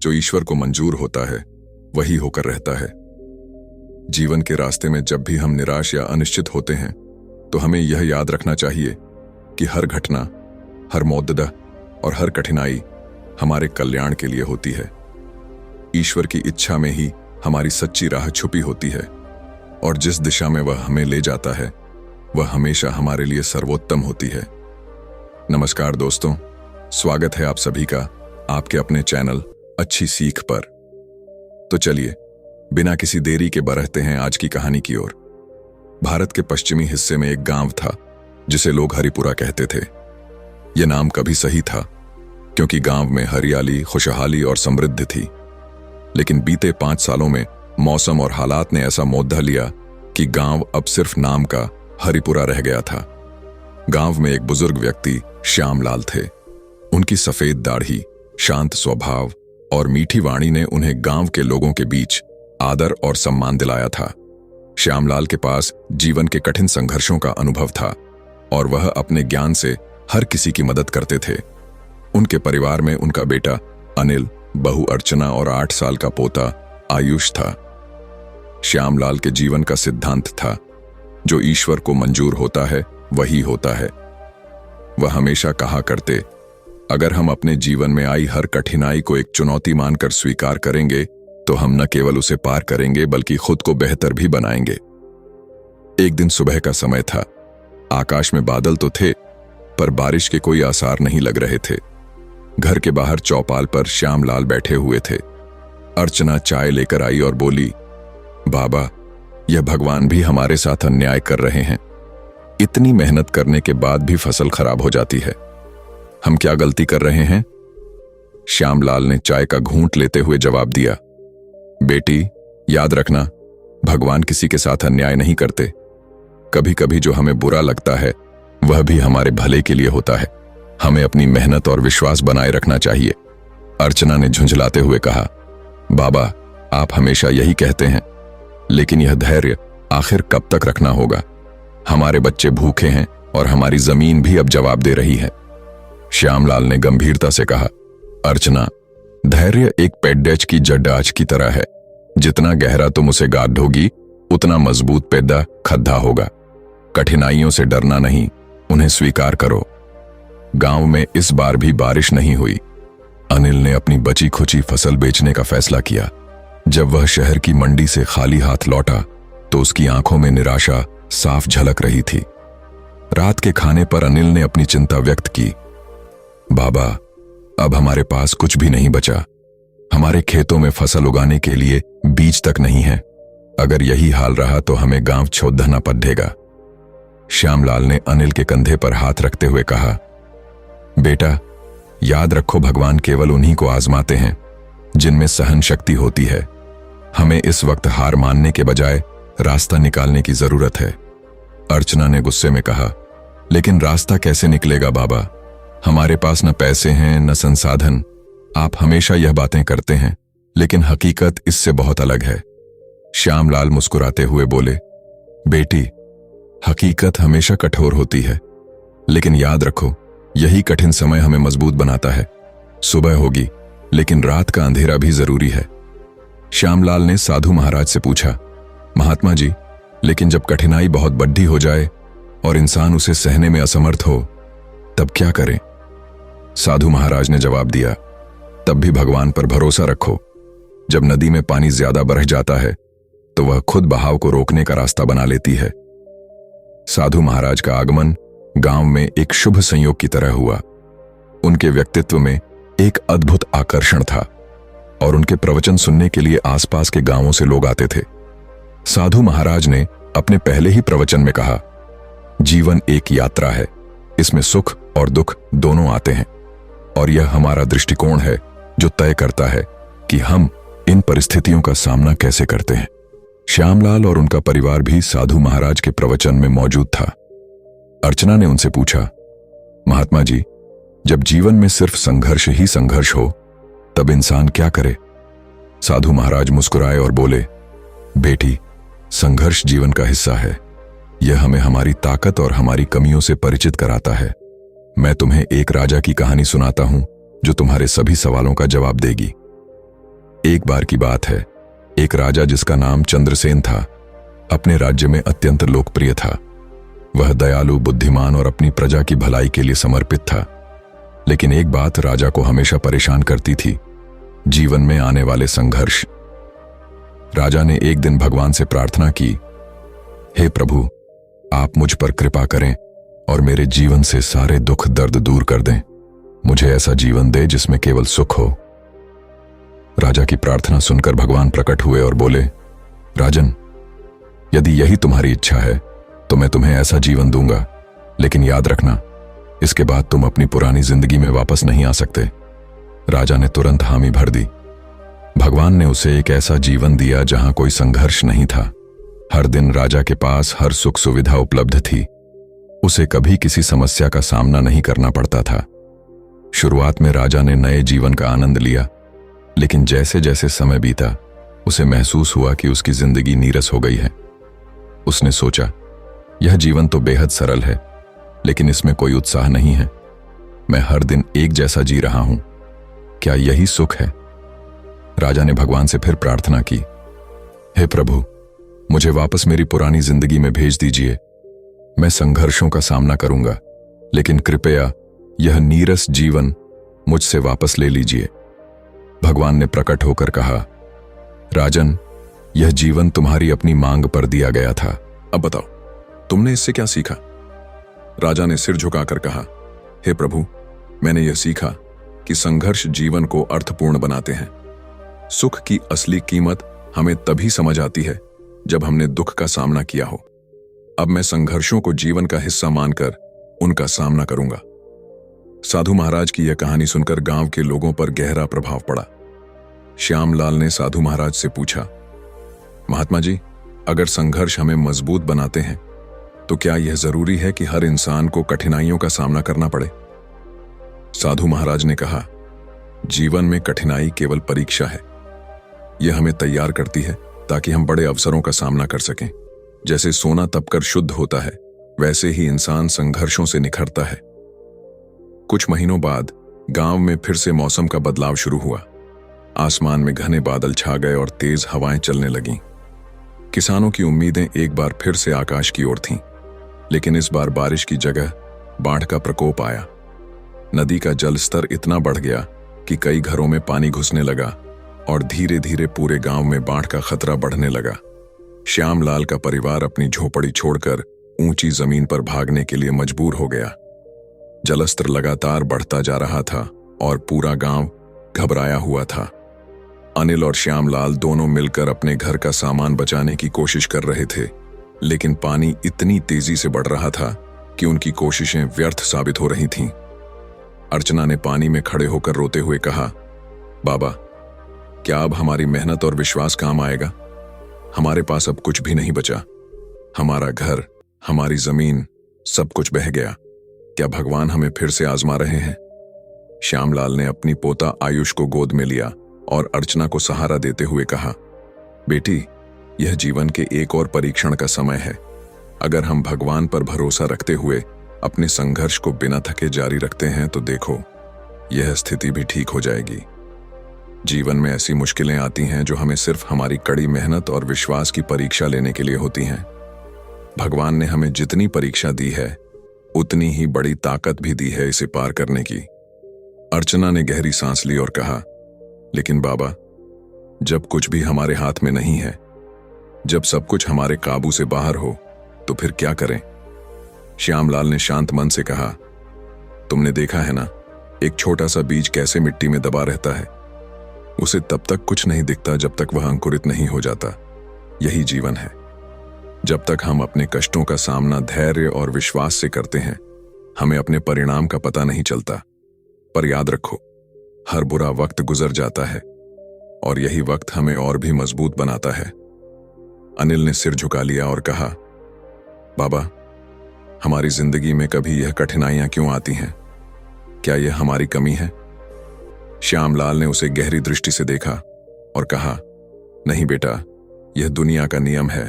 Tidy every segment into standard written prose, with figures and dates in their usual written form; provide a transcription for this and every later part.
जो ईश्वर को मंजूर होता है वही होकर रहता है। जीवन के रास्ते में जब भी हम निराश या अनिश्चित होते हैं तो हमें यह याद रखना चाहिए कि हर घटना, हर मौजदा और हर कठिनाई हमारे कल्याण के लिए होती है। ईश्वर की इच्छा में ही हमारी सच्ची राह छुपी होती है और जिस दिशा में वह हमें ले जाता है वह हमेशा हमारे लिए सर्वोत्तम होती है। नमस्कार दोस्तों, स्वागत है आप सभी का आपके अपने चैनल अच्छी सीख पर। तो चलिए बिना किसी देरी के बढ़ते हैं आज की कहानी की ओर। भारत के पश्चिमी हिस्से में एक गांव था जिसे लोग हरिपुरा कहते थे। यह नाम कभी सही था क्योंकि गांव में हरियाली, खुशहाली और समृद्धि थी। लेकिन बीते 5 सालों में मौसम और हालात ने ऐसा मोड़ लिया कि गांव अब सिर्फ नाम का हरिपुरा रह गया था। गांव में एक बुजुर्ग व्यक्ति श्यामलाल थे। उनकी सफेद दाढ़ी, शांत स्वभाव और मीठी वाणी ने उन्हें गांव के लोगों के बीच आदर और सम्मान दिलाया था। श्यामलाल के पास जीवन के कठिन संघर्षों का अनुभव था और वह अपने ज्ञान से हर किसी की मदद करते थे। उनके परिवार में उनका बेटा अनिल, बहू अर्चना और 8 साल का पोता आयुष था। श्यामलाल के जीवन का सिद्धांत था, जो ईश्वर को मंजूर होता है वही होता है। वह हमेशा कहा करते, अगर हम अपने जीवन में आई हर कठिनाई को एक चुनौती मानकर स्वीकार करेंगे तो हम न केवल उसे पार करेंगे बल्कि खुद को बेहतर भी बनाएंगे। एक दिन सुबह का समय था। आकाश में बादल तो थे पर बारिश के कोई आसार नहीं लग रहे थे। घर के बाहर चौपाल पर श्यामलाल बैठे हुए थे। अर्चना चाय लेकर आई और बोली, बाबा, यह भगवान भी हमारे साथ अन्याय कर रहे हैं। इतनी मेहनत करने के बाद भी फसल खराब हो जाती है। हम क्या गलती कर रहे हैं? श्यामलाल ने चाय का घूंट लेते हुए जवाब दिया, बेटी, याद रखना, भगवान किसी के साथ अन्याय नहीं करते। कभी कभी जो हमें बुरा लगता है वह भी हमारे भले के लिए होता है। हमें अपनी मेहनत और विश्वास बनाए रखना चाहिए। अर्चना ने झुंझलाते हुए कहा, बाबा, आप हमेशा यही कहते हैं, लेकिन यह धैर्य आखिर कब तक रखना होगा? हमारे बच्चे भूखे हैं और हमारी जमीन भी अब जवाब दे रही है। श्यामलाल ने गंभीरता से कहा, अर्चना, धैर्य एक पेड्डेज की जड्डाच की तरह है। जितना गहरा तुम उसे गाढ़ोगी उतना मजबूत पेड्डा खड्डा होगा। कठिनाइयों से डरना नहीं, उन्हें स्वीकार करो। गांव में इस बार भी बारिश नहीं हुई। अनिल ने अपनी बची खुची फसल बेचने का फैसला किया। जब वह शहर की मंडी से खाली हाथ लौटा तो उसकी आंखों में निराशा साफ झलक रही थी। रात के खाने पर अनिल ने अपनी चिंता व्यक्त की, बाबा, अब हमारे पास कुछ भी नहीं बचा। हमारे खेतों में फसल उगाने के लिए बीज तक नहीं है। अगर यही हाल रहा तो हमें गांव छोड़ना पड़ेगा। श्यामलाल ने अनिल के कंधे पर हाथ रखते हुए कहा, बेटा, याद रखो, भगवान केवल उन्हीं को आजमाते हैं जिनमें सहन शक्ति होती है। हमें इस वक्त हार मानने के बजाय रास्ता निकालने की जरूरत है। अर्चना ने गुस्से में कहा, लेकिन रास्ता कैसे निकलेगा बाबा? हमारे पास न पैसे हैं न संसाधन। आप हमेशा यह बातें करते हैं, लेकिन हकीकत इससे बहुत अलग है। श्यामलाल मुस्कुराते हुए बोले, बेटी, हकीकत हमेशा कठोर होती है, लेकिन याद रखो, यही कठिन समय हमें मजबूत बनाता है। सुबह होगी लेकिन रात का अंधेरा भी जरूरी है। श्यामलाल ने साधु महाराज से पूछा, महात्मा जी, लेकिन जब कठिनाई बहुत बड़ी हो जाए और इंसान उसे सहने में असमर्थ हो तब क्या करें? साधु महाराज ने जवाब दिया, तब भी भगवान पर भरोसा रखो। जब नदी में पानी ज्यादा बढ़ जाता है तो वह खुद बहाव को रोकने का रास्ता बना लेती है। साधु महाराज का आगमन गांव में एक शुभ संयोग की तरह हुआ। उनके व्यक्तित्व में एक अद्भुत आकर्षण था और उनके प्रवचन सुनने के लिए आसपास के गांवों से लोग आते थे। साधु महाराज ने अपने पहले ही प्रवचन में कहा, जीवन एक यात्रा है, इसमें सुख और दुख दोनों आते हैं और यह हमारा दृष्टिकोण है जो तय करता है कि हम इन परिस्थितियों का सामना कैसे करते हैं। श्यामलाल और उनका परिवार भी साधु महाराज के प्रवचन में मौजूद था। अर्चना ने उनसे पूछा, महात्मा जी, जब जीवन में सिर्फ संघर्ष ही संघर्ष हो तब इंसान क्या करे? साधु महाराज मुस्कुराए और बोले, बेटी, संघर्ष जीवन का हिस्सा है। यह हमें हमारी ताकत और हमारी कमियों से परिचित कराता है। मैं तुम्हें एक राजा की कहानी सुनाता हूं जो तुम्हारे सभी सवालों का जवाब देगी। एक बार की बात है, एक राजा जिसका नाम चंद्रसेन था, अपने राज्य में अत्यंत लोकप्रिय था। वह दयालु, बुद्धिमान और अपनी प्रजा की भलाई के लिए समर्पित था। लेकिन एक बात राजा को हमेशा परेशान करती थी, जीवन में आने वाले संघर्ष। राजा ने एक दिन भगवान से प्रार्थना की, हे प्रभु, आप मुझ पर कृपा करें और मेरे जीवन से सारे दुख दर्द दूर कर दें। मुझे ऐसा जीवन दे जिसमें केवल सुख हो। राजा की प्रार्थना सुनकर भगवान प्रकट हुए और बोले, राजन, यदि यही तुम्हारी इच्छा है तो मैं तुम्हें ऐसा जीवन दूंगा, लेकिन याद रखना, इसके बाद तुम अपनी पुरानी जिंदगी में वापस नहीं आ सकते। राजा ने तुरंत हामी भर दी। भगवान ने उसे एक ऐसा जीवन दिया जहां कोई संघर्ष नहीं था। हर दिन राजा के पास हर सुख सुविधा उपलब्ध थी। उसे कभी किसी समस्या का सामना नहीं करना पड़ता था। शुरुआत में राजा ने नए जीवन का आनंद लिया, लेकिन जैसे जैसे समय बीता, उसे महसूस हुआ कि उसकी जिंदगी नीरस हो गई है। उसने सोचा, यह जीवन तो बेहद सरल है, लेकिन इसमें कोई उत्साह नहीं है। मैं हर दिन एक जैसा जी रहा हूं, क्या यही सुख है? राजा ने भगवान से फिर प्रार्थना की, हे प्रभु, मुझे वापस मेरी पुरानी जिंदगी में भेज दीजिए। मैं संघर्षों का सामना करूंगा, लेकिन कृपया यह नीरस जीवन मुझसे वापस ले लीजिए। भगवान ने प्रकट होकर कहा, राजन, यह जीवन तुम्हारी अपनी मांग पर दिया गया था। अब बताओ, तुमने इससे क्या सीखा? राजा ने सिर झुकाकर कहा, हे प्रभु, मैंने यह सीखा कि संघर्ष जीवन को अर्थपूर्ण बनाते हैं। सुख की असली कीमत हमें तभी समझ आती है जब हमने दुख का सामना किया हो। अब मैं संघर्षों को जीवन का हिस्सा मानकर उनका सामना करूंगा। साधु महाराज की यह कहानी सुनकर गांव के लोगों पर गहरा प्रभाव पड़ा। श्यामलाल ने साधु महाराज से पूछा, महात्मा जी, अगर संघर्ष हमें मजबूत बनाते हैं तो क्या यह जरूरी है कि हर इंसान को कठिनाइयों का सामना करना पड़े? साधु महाराज ने कहा, जीवन में कठिनाई केवल परीक्षा है। यह हमें तैयार करती है ताकि हम बड़े अवसरों का सामना कर सकें। जैसे सोना तपकर शुद्ध होता है, वैसे ही इंसान संघर्षों से निखरता है। कुछ महीनों बाद गांव में फिर से मौसम का बदलाव शुरू हुआ। आसमान में घने बादल छा गए और तेज हवाएं चलने लगीं। किसानों की उम्मीदें एक बार फिर से आकाश की ओर थीं, लेकिन इस बार बारिश की जगह बाढ़ का प्रकोप आया। नदी का जल स्तर इतना बढ़ गया कि कई घरों में पानी घुसने लगा और धीरे धीरे पूरे गांव में बाढ़ का खतरा बढ़ने लगा। श्यामलाल का परिवार अपनी झोपड़ी छोड़कर ऊंची जमीन पर भागने के लिए मजबूर हो गया। जलस्तर लगातार बढ़ता जा रहा था और पूरा गांव घबराया हुआ था। अनिल और श्यामलाल दोनों मिलकर अपने घर का सामान बचाने की कोशिश कर रहे थे, लेकिन पानी इतनी तेजी से बढ़ रहा था कि उनकी कोशिशें व्यर्थ साबित हो रही थीं। अर्चना ने पानी में खड़े होकर रोते हुए कहा, बाबा, क्या अब हमारी मेहनत और विश्वास काम आएगा? हमारे पास अब कुछ भी नहीं बचा। हमारा घर, हमारी जमीन, सब कुछ बह गया। क्या भगवान हमें फिर से आजमा रहे हैं? श्यामलाल ने अपनी पोता आयुष को गोद में लिया और अर्चना को सहारा देते हुए कहा, बेटी, यह जीवन के एक और परीक्षण का समय है। अगर हम भगवान पर भरोसा रखते हुए अपने संघर्ष को बिना थके जारी रखते हैं तो देखो, यह स्थिति भी ठीक हो जाएगी। जीवन में ऐसी मुश्किलें आती हैं जो हमें सिर्फ हमारी कड़ी मेहनत और विश्वास की परीक्षा लेने के लिए होती हैं। भगवान ने हमें जितनी परीक्षा दी है, उतनी ही बड़ी ताकत भी दी है इसे पार करने की। अर्चना ने गहरी सांस ली और कहा, लेकिन बाबा, जब कुछ भी हमारे हाथ में नहीं है, जब सब कुछ हमारे काबू से बाहर हो, तो फिर क्या करें? श्यामलाल ने शांत मन से कहा, तुमने देखा है ना, एक छोटा सा बीज कैसे मिट्टी में दबा रहता है। उसे तब तक कुछ नहीं दिखता जब तक वह अंकुरित नहीं हो जाता। यही जीवन है। जब तक हम अपने कष्टों का सामना धैर्य और विश्वास से करते हैं, हमें अपने परिणाम का पता नहीं चलता। पर याद रखो, हर बुरा वक्त गुजर जाता है और यही वक्त हमें और भी मजबूत बनाता है। अनिल ने सिर झुका लिया और कहा, बाबा, हमारी जिंदगी में कभी यह कठिनाइयां क्यों आती हैं? क्या यह हमारी कमी है? श्यामलाल ने उसे गहरी दृष्टि से देखा और कहा, नहीं बेटा, यह दुनिया का नियम है।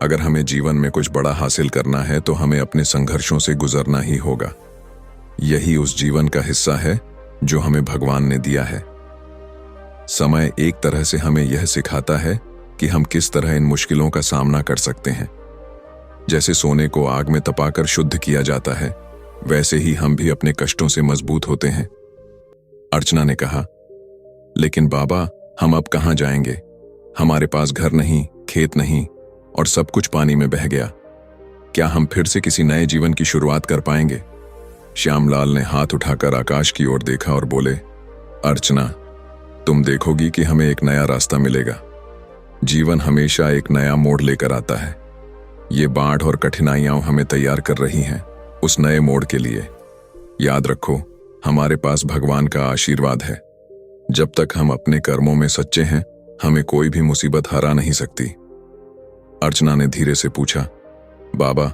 अगर हमें जीवन में कुछ बड़ा हासिल करना है तो हमें अपने संघर्षों से गुजरना ही होगा। यही उस जीवन का हिस्सा है जो हमें भगवान ने दिया है। समय एक तरह से हमें यह सिखाता है कि हम किस तरह इन मुश्किलों का सामना कर सकते हैं। जैसे सोने को आग में तपाकर शुद्ध किया जाता है, वैसे ही हम भी अपने कष्टों से मजबूत होते हैं। अर्चना ने कहा, लेकिन बाबा, हम अब कहाँ जाएंगे? हमारे पास घर नहीं, खेत नहीं और सब कुछ पानी में बह गया। क्या हम फिर से किसी नए जीवन की शुरुआत कर पाएंगे? श्यामलाल ने हाथ उठाकर आकाश की ओर देखा और बोले, अर्चना, तुम देखोगी कि हमें एक नया रास्ता मिलेगा। जीवन हमेशा एक नया मोड़ लेकर आता है। ये बाढ़ और कठिनाइयां हमें तैयार कर रही हैं उस नए मोड़ के लिए। याद रखो, हमारे पास भगवान का आशीर्वाद है। जब तक हम अपने कर्मों में सच्चे हैं, हमें कोई भी मुसीबत हरा नहीं सकती। अर्चना ने धीरे से पूछा, बाबा,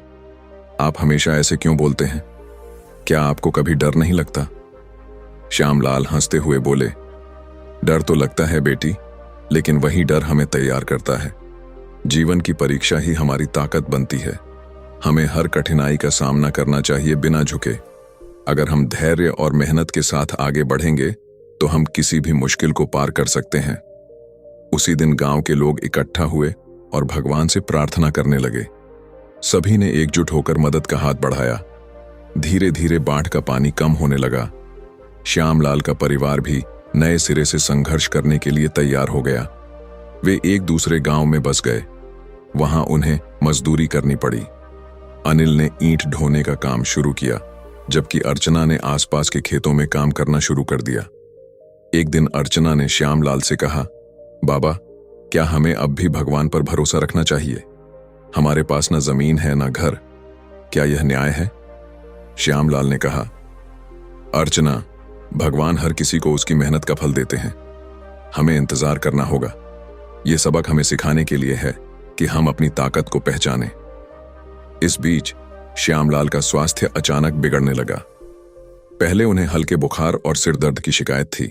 आप हमेशा ऐसे क्यों बोलते हैं? क्या आपको कभी डर नहीं लगता? श्यामलाल हंसते हुए बोले, डर तो लगता है बेटी, लेकिन वही डर हमें तैयार करता है। जीवन की परीक्षा ही हमारी ताकत बनती है। हमें हर कठिनाई का सामना करना चाहिए बिना झुके। अगर हम धैर्य और मेहनत के साथ आगे बढ़ेंगे तो हम किसी भी मुश्किल को पार कर सकते हैं। उसी दिन गांव के लोग इकट्ठा हुए और भगवान से प्रार्थना करने लगे। सभी ने एकजुट होकर मदद का हाथ बढ़ाया। धीरे धीरे बाढ़ का पानी कम होने लगा। श्यामलाल का परिवार भी नए सिरे से संघर्ष करने के लिए तैयार हो गया। वे एक दूसरे गांव में बस गए। वहां उन्हें मजदूरी करनी पड़ी। अनिल ने ईंट ढोने का काम शुरू किया, जबकि अर्चना ने आसपास के खेतों में काम करना शुरू कर दिया। एक दिन अर्चना ने श्यामलाल से कहा, बाबा, क्या हमें अब भी भगवान पर भरोसा रखना चाहिए? हमारे पास न जमीन है न घर। क्या यह न्याय है? श्यामलाल ने कहा, अर्चना, भगवान हर किसी को उसकी मेहनत का फल देते हैं। हमें इंतजार करना होगा। यह सबक हमें सिखाने के लिए है कि हम अपनी ताकत को पहचानें। इस बीच श्यामलाल का स्वास्थ्य अचानक बिगड़ने लगा। पहले उन्हें हल्के बुखार और सिर दर्द की शिकायत थी,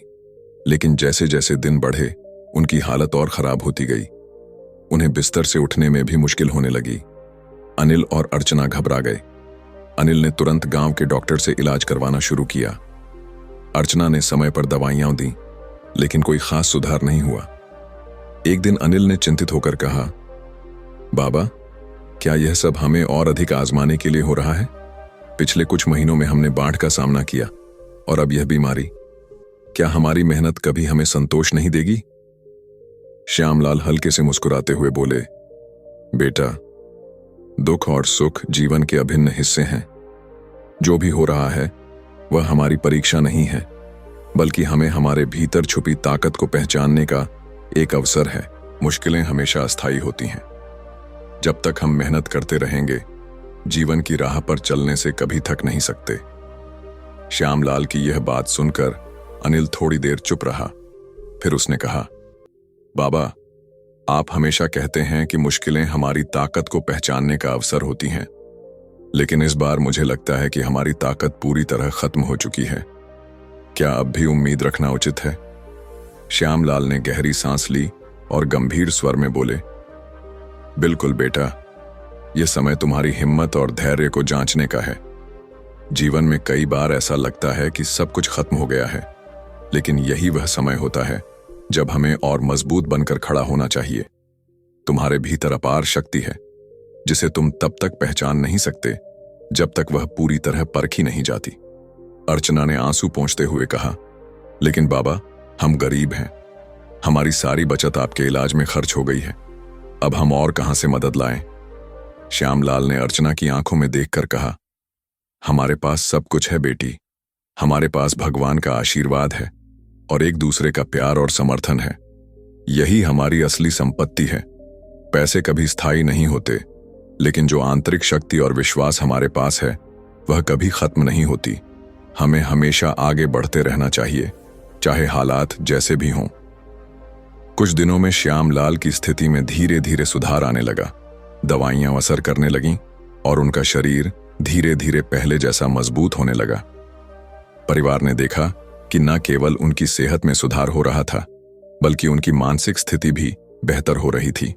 लेकिन जैसे जैसे दिन बढ़े उनकी हालत और खराब होती गई। उन्हें बिस्तर से उठने में भी मुश्किल होने लगी। अनिल और अर्चना घबरा गए। अनिल ने तुरंत गांव के डॉक्टर से इलाज करवाना शुरू किया। अर्चना ने समय पर दवाइयां दी, लेकिन कोई खास सुधार नहीं हुआ। एक दिन अनिल ने चिंतित होकर कहा, बाबा, क्या यह सब हमें और अधिक आजमाने के लिए हो रहा है? पिछले कुछ महीनों में हमने बाढ़ का सामना किया और अब यह बीमारी। क्या हमारी मेहनत कभी हमें संतोष नहीं देगी? श्यामलाल हल्के से मुस्कुराते हुए बोले, बेटा, दुख और सुख जीवन के अभिन्न हिस्से हैं। जो भी हो रहा है वह हमारी परीक्षा नहीं है, बल्कि हमें हमारे भीतर छुपी ताकत को पहचानने का एक अवसर है। मुश्किलें हमेशा अस्थायी होती हैं। जब तक हम मेहनत करते रहेंगे, जीवन की राह पर चलने से कभी थक नहीं सकते। श्यामलाल की यह बात सुनकर अनिल थोड़ी देर चुप रहा। फिर उसने कहा, बाबा, आप हमेशा कहते हैं कि मुश्किलें हमारी ताकत को पहचानने का अवसर होती हैं, लेकिन इस बार मुझे लगता है कि हमारी ताकत पूरी तरह खत्म हो चुकी है। क्या अब भी उम्मीद रखना उचित है? श्यामलाल ने गहरी सांस ली और गंभीर स्वर में बोले, बिल्कुल बेटा, यह समय तुम्हारी हिम्मत और धैर्य को जांचने का है। जीवन में कई बार ऐसा लगता है कि सब कुछ खत्म हो गया है, लेकिन यही वह समय होता है जब हमें और मजबूत बनकर खड़ा होना चाहिए। तुम्हारे भीतर अपार शक्ति है, जिसे तुम तब तक पहचान नहीं सकते जब तक वह पूरी तरह परखी नहीं जाती। अर्चना ने आंसू पोंछते हुए कहा, लेकिन बाबा, हम गरीब हैं। हमारी सारी बचत आपके इलाज में खर्च हो गई है। अब हम और कहां से मदद लाएं? श्यामलाल ने अर्चना की आंखों में देखकर कहा, हमारे पास सब कुछ है बेटी। हमारे पास भगवान का आशीर्वाद है और एक दूसरे का प्यार और समर्थन है। यही हमारी असली संपत्ति है। पैसे कभी स्थायी नहीं होते, लेकिन जो आंतरिक शक्ति और विश्वास हमारे पास है वह कभी खत्म नहीं होती। हमें हमेशा आगे बढ़ते रहना चाहिए, चाहे हालात जैसे भी हों। कुछ दिनों में श्यामलाल की स्थिति में धीरे धीरे सुधार आने लगा। दवाइयां असर करने लगीं और उनका शरीर धीरे धीरे पहले जैसा मजबूत होने लगा। परिवार ने देखा कि न केवल उनकी सेहत में सुधार हो रहा था, बल्कि उनकी मानसिक स्थिति भी बेहतर हो रही थी।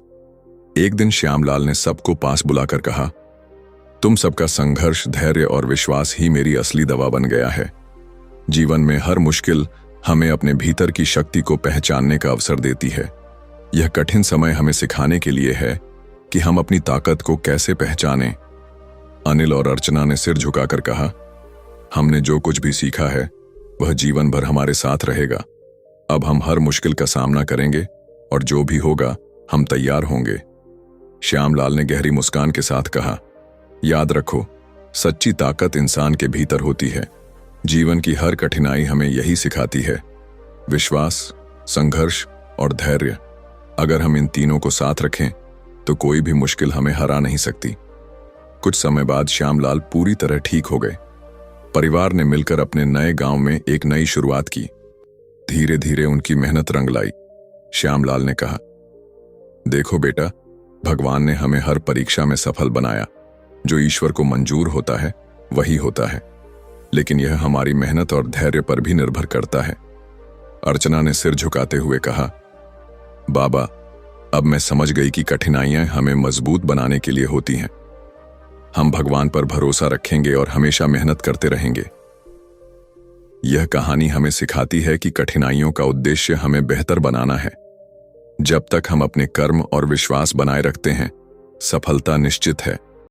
एक दिन श्यामलाल ने सबको पास बुलाकर कहा, तुम सबका संघर्ष, धैर्य और विश्वास ही मेरी असली दवा बन गया है। जीवन में हर मुश्किल हमें अपने भीतर की शक्ति को पहचानने का अवसर देती है। यह कठिन समय हमें सिखाने के लिए है कि हम अपनी ताकत को कैसे पहचानें। अनिल और अर्चना ने सिर झुकाकर कहा, हमने जो कुछ भी सीखा है वह जीवन भर हमारे साथ रहेगा। अब हम हर मुश्किल का सामना करेंगे और जो भी होगा हम तैयार होंगे। श्यामलाल ने गहरी मुस्कान के साथ कहा, याद रखो, सच्ची ताकत इंसान के भीतर होती है। जीवन की हर कठिनाई हमें यही सिखाती है, विश्वास, संघर्ष और धैर्य। अगर हम इन तीनों को साथ रखें तो कोई भी मुश्किल हमें हरा नहीं सकती। कुछ समय बाद श्यामलाल पूरी तरह ठीक हो गए। परिवार ने मिलकर अपने नए गांव में एक नई शुरुआत की। धीरे धीरे उनकी मेहनत रंग लाई। श्यामलाल ने कहा, देखो बेटा, भगवान ने हमें हर परीक्षा में सफल बनाया। जो ईश्वर को मंजूर होता है वही होता है, लेकिन यह हमारी मेहनत और धैर्य पर भी निर्भर करता है। अर्चना ने सिर झुकाते हुए कहा, बाबा, अब मैं समझ गई कि कठिनाइयां हमें मजबूत बनाने के लिए होती हैं। हम भगवान पर भरोसा रखेंगे और हमेशा मेहनत करते रहेंगे। यह कहानी हमें सिखाती है कि कठिनाइयों का उद्देश्य हमें बेहतर बनाना है। जब तक हम अपने कर्म और विश्वास बनाए रखते हैं, सफलता निश्चित है।